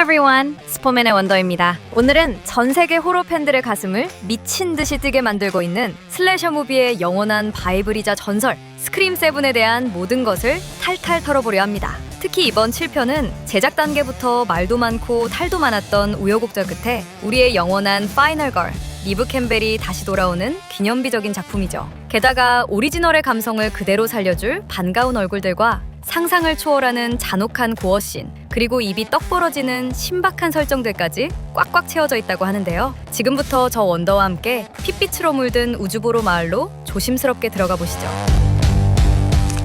everyone, 스포맨의 원더입니다. 오늘은 전 세계 호러 팬들의 가슴을 미친 듯이 뛰게 만들고 있는 슬래셔 무비의 영원한 바이블이자 전설 스크림 7에 대한 모든 것을 탈탈 털어보려 합니다. 특히 이번 7편은 제작 단계부터 말도 많고 탈도 많았던 우여곡절 끝에 우리의 영원한 파이널 걸 리브 캠벨이 다시 돌아오는 기념비적인 작품이죠. 게다가 오리지널의 감성을 그대로 살려줄 반가운 얼굴들과 상상을 초월하는 잔혹한 고어씬, 그리고 입이 떡 벌어지는 신박한 설정들까지 꽉꽉 채워져 있다고 하는데요. 지금부터 저 원더와 함께 핏빛으로 물든 우주보로 마을로 조심스럽게 들어가 보시죠.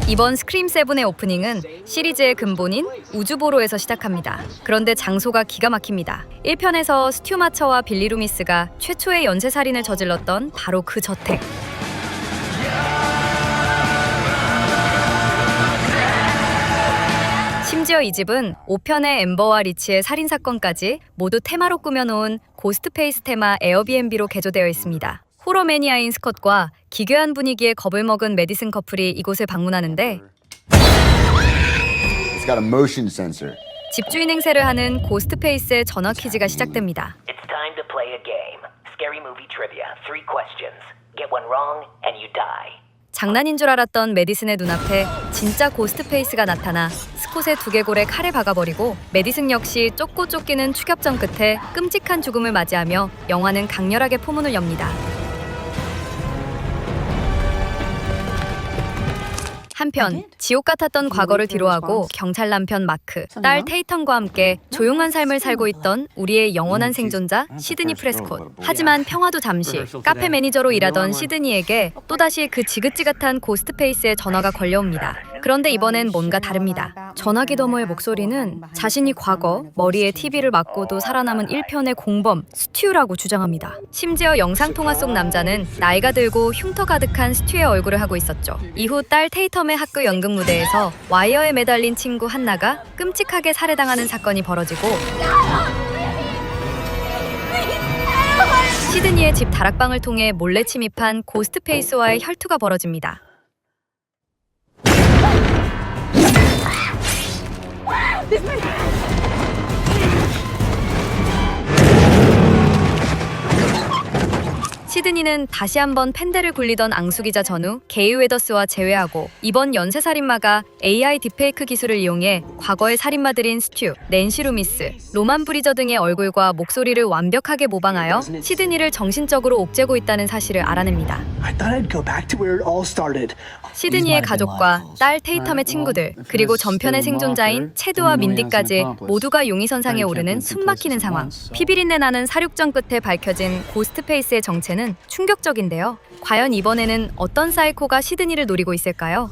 이번 스크림 7의 오프닝은 시리즈의 근본인 우주보로에서 시작합니다. 그런데 장소가 기가 막힙니다. 1편에서 스튜 마처와 빌리 루미스가 최초의 연쇄살인을 저질렀던 바로 그 저택. 심지어 이 집은 5편의 엠버와 리치의 살인사건까지 모두 테마로 꾸며놓은 고스트페이스 테마 에어비앤비로 개조되어 있습니다. 호러 매니아인 스컷과 기괴한 분위기에 겁을 먹은 메디슨 커플이 이곳을 방문하는데 It's got a motion sensor. 집주인 행세를 하는 고스트페이스의 전화 퀴즈가 시작됩니다. It's time to play a game. Scary movie trivia. 3 questions. Get one wrong and you die. 장난인 줄 알았던 메디슨의 눈앞에 진짜 고스트페이스가 나타나 스콧의 두개골에 칼을 박아버리고 메디슨 역시 쫓고 쫓기는 추격전 끝에 끔찍한 죽음을 맞이하며 영화는 강렬하게 포문을 엽니다. 한편 지옥 같았던 과거를 뒤로하고 경찰 남편 마크, 딸 테이턴과 함께 조용한 삶을 살고 있던 우리의 영원한 생존자 시드니 프레스콧. 하지만 평화도 잠시. 카페 매니저로 일하던 시드니에게 또다시 그 지긋지긋한 고스트페이스의 전화가 걸려옵니다. 그런데 이번엔 뭔가 다릅니다. 전화기 너머의 목소리는 자신이 과거 머리에 TV를 맞고도 살아남은 1편의 공범 스튜라고 주장합니다. 심지어 영상통화 속 남자는 나이가 들고 흉터 가득한 스튜의 얼굴을 하고 있었죠. 이후 딸 테이텀의 학교 연극 무대에서 와이어에 매달린 친구 한나가 끔찍하게 살해당하는 사건이 벌어지고 시드니의 집 다락방을 통해 몰래 침입한 고스트페이스와의 혈투가 벌어집니다. 시드니는 다시 한번 팬들을 굴리던 앙숙이자 전우 게이 웨더스와 재회하고 이번 연쇄살인마가 AI 딥페이크 기술을 이용해 과거의 살인마들인 스튜, 낸시 루미스, 로만 브리저 등의 얼굴과 목소리를 완벽하게 모방하여 시드니를 정신적으로 옥죄고 있다는 사실을 알아냅니다. 시드니의 가족과 딸 테이텀의 친구들, 그리고 전편의 생존자인 체드와 민디까지 모두가 용의선상에 오르는 숨막히는 상황. 피비린내 나는 사륙전 끝에 밝혀진 고스트페이스의 정체는 충격적인데요. 과연 이번에는 어떤 사이코가 시드니를 노리고 있을까요?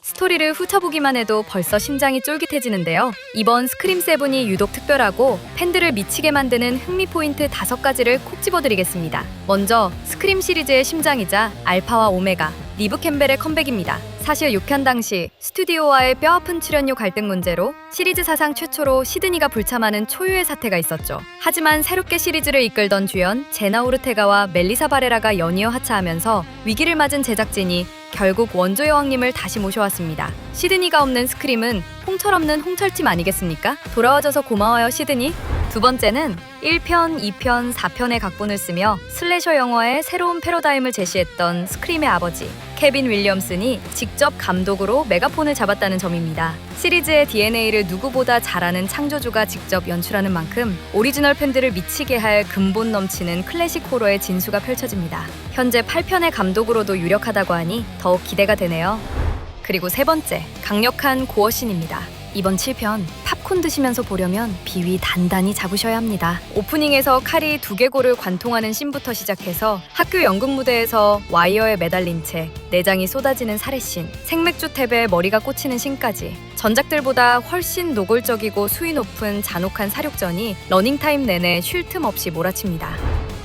스토리를 훑어보기만 해도 벌써 심장이 쫄깃해지는데요. 이번 스크림 7이 유독 특별하고 팬들을 미치게 만드는 흥미 포인트 5가지를 콕 집어드리겠습니다. 먼저 스크림 시리즈의 심장이자 알파와 오메가, 리브 캠벨의 컴백입니다. 사실 6편 당시 스튜디오와의 뼈아픈 출연료 갈등 문제로 시리즈 사상 최초로 시드니가 불참하는 초유의 사태가 있었죠. 하지만 새롭게 시리즈를 이끌던 주연 제나 오르테가와 멜리사 바레라가 연이어 하차하면서 위기를 맞은 제작진이 결국 원조 여왕님을 다시 모셔왔습니다. 시드니가 없는 스크림은 홍철 없는 홍철팀 아니겠습니까? 돌아와줘서 고마워요 시드니. 두 번째는 1편, 2편, 4편의 각본을 쓰며 슬래셔 영화의 새로운 패러다임을 제시했던 스크림의 아버지 케빈 윌리엄슨이 직접 감독으로 메가폰을 잡았다는 점입니다. 시리즈의 DNA를 누구보다 잘 아는 창조주가 직접 연출하는 만큼 오리지널 팬들을 미치게 할 근본 넘치는 클래식 호러의 진수가 펼쳐집니다. 현재 8편의 감독으로도 유력하다고 하니 더욱 기대가 되네요. 그리고 세 번째, 강력한 고어씬입니다. 이번 7편 팝콘 드시면서 보려면 비위 단단히 잡으셔야 합니다. 오프닝에서 칼이 두개골을 관통하는 씬부터 시작해서 학교 연극 무대에서 와이어에 매달린 채 내장이 쏟아지는 살해씬, 생맥주 탭에 머리가 꽂히는 씬까지 전작들보다 훨씬 노골적이고 수위 높은 잔혹한 사륙전이 러닝타임 내내 쉴 틈 없이 몰아칩니다.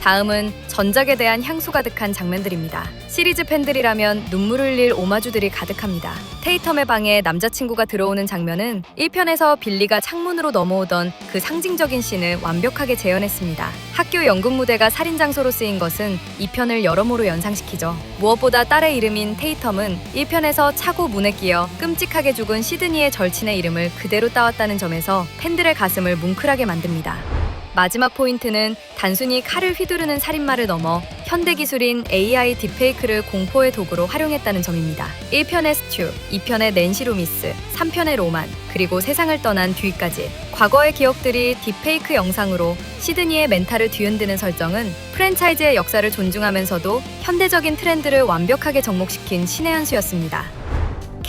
다음은 전작에 대한 향수 가득한 장면들입니다. 시리즈 팬들이라면 눈물 흘릴 오마주들이 가득합니다. 테이텀의 방에 남자친구가 들어오는 장면은 1편에서 빌리가 창문으로 넘어오던 그 상징적인 씬을 완벽하게 재현했습니다. 학교 연극 무대가 살인 장소로 쓰인 것은 2편을 여러모로 연상시키죠. 무엇보다 딸의 이름인 테이텀은 1편에서 차고 문에 끼어 끔찍하게 죽은 시드니의 절친의 이름을 그대로 따왔다는 점에서 팬들의 가슴을 뭉클하게 만듭니다. 마지막 포인트는 단순히 칼을 휘두르는 살인마를 넘어 현대기술인 AI 딥페이크를 공포의 도구로 활용했다는 점입니다. 1편의 스튜, 2편의 낸시 루미스, 3편의 로만, 그리고 세상을 떠난 듀이까지 과거의 기억들이 딥페이크 영상으로 시드니의 멘탈을 뒤흔드는 설정은 프랜차이즈의 역사를 존중하면서도 현대적인 트렌드를 완벽하게 접목시킨 신의 한 수였습니다.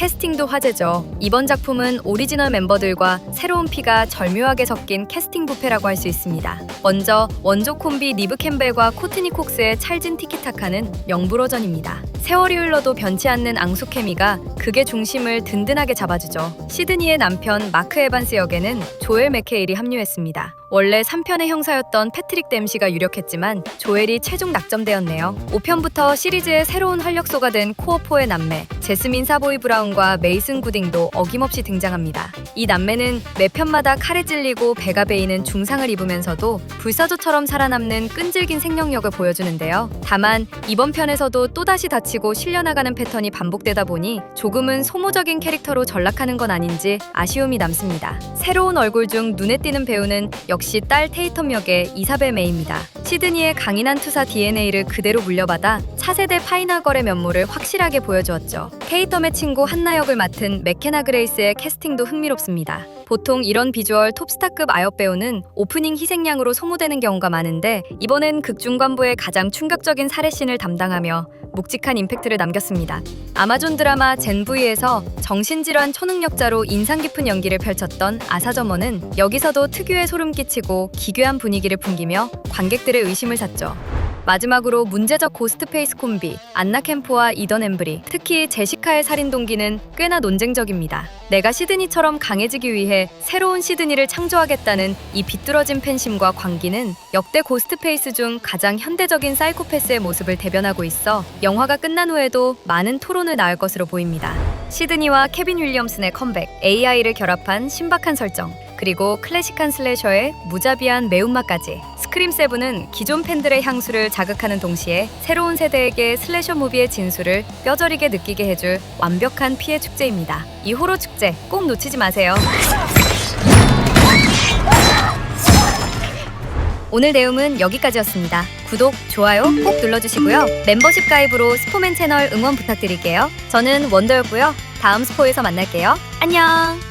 캐스팅도 화제죠. 이번 작품은 오리지널 멤버들과 새로운 피가 절묘하게 섞인 캐스팅 뷔페라고 할 수 있습니다. 먼저 원조 콤비 니브 캠벨과 코트니 콕스의 찰진 티키타카는 명불허전입니다. 세월이 흘러도 변치 않는 앙수 케미가 극의 중심을 든든하게 잡아주죠. 시드니의 남편 마크 에반스 역에는 조엘 맥케일이 합류했습니다. 원래 3편의 형사였던 패트릭 댐시가 유력했지만 조엘이 최종 낙점되었네요. 5편부터 시리즈의 새로운 활력소가 된 코어4의 남매 제스민 사보이 브라운과 메이슨 구딩도 어김없이 등장합니다. 이 남매는 매 편마다 칼에 찔리고 배가 베이는 중상을 입으면서도 불사조처럼 살아남는 끈질긴 생명력을 보여주는데요. 다만 이번 편에서도 또다시 다치고 실려나가는 패턴이 반복되다 보니 조금은 소모적인 캐릭터로 전락하는 건 아닌지 아쉬움이 남습니다. 새로운 얼굴 중 눈에 띄는 배우는 역시 딸 테이텀 역의 이사벨 메이입니다. 시드니의 강인한 투사 DNA를 그대로 물려받아 차세대 파이널걸의 면모를 확실하게 보여주었죠. 테이텀의 친구 한나 역을 맡은 맥케나 그레이스의 캐스팅도 흥미롭습니다. 보통 이런 비주얼 톱스타급 아역 배우는 오프닝 희생양으로 소모되는 경우가 많은데 이번엔 극 중반부의 가장 충격적인 살해씬을 담당하며 묵직한 임팩트를 남겼습니다. 아마존 드라마 젠V에서 정신질환 초능력자로 인상 깊은 연기를 펼쳤던 아사저머는 여기서도 특유의 소름 끼치고 기괴한 분위기를 풍기며 관객들의 의심을 샀죠. 마지막으로 문제적 고스트페이스 콤비 안나 캠프와 이던 엠브리, 특히 제시카의 살인 동기는 꽤나 논쟁적입니다. 내가 시드니처럼 강해지기 위해 새로운 시드니를 창조하겠다는 이 비뚤어진 팬심과 광기는 역대 고스트페이스 중 가장 현대적인 사이코패스의 모습을 대변하고 있어 영화가 끝난 후에도 많은 토론을 낳을 것으로 보입니다. 시드니와 케빈 윌리엄슨의 컴백, AI를 결합한 신박한 설정, 그리고 클래식한 슬래셔의 무자비한 매운맛까지 스크림7은 기존 팬들의 향수를 자극하는 동시에 새로운 세대에게 슬래셔 무비의 진수를 뼈저리게 느끼게 해줄 완벽한 피해 축제입니다. 이 호러 축제 꼭 놓치지 마세요. 오늘 내용은 여기까지였습니다. 구독, 좋아요 꼭 눌러주시고요. 멤버십 가입으로 스포맨 채널 응원 부탁드릴게요. 저는 원더였고요. 다음 스포에서 만날게요. 안녕!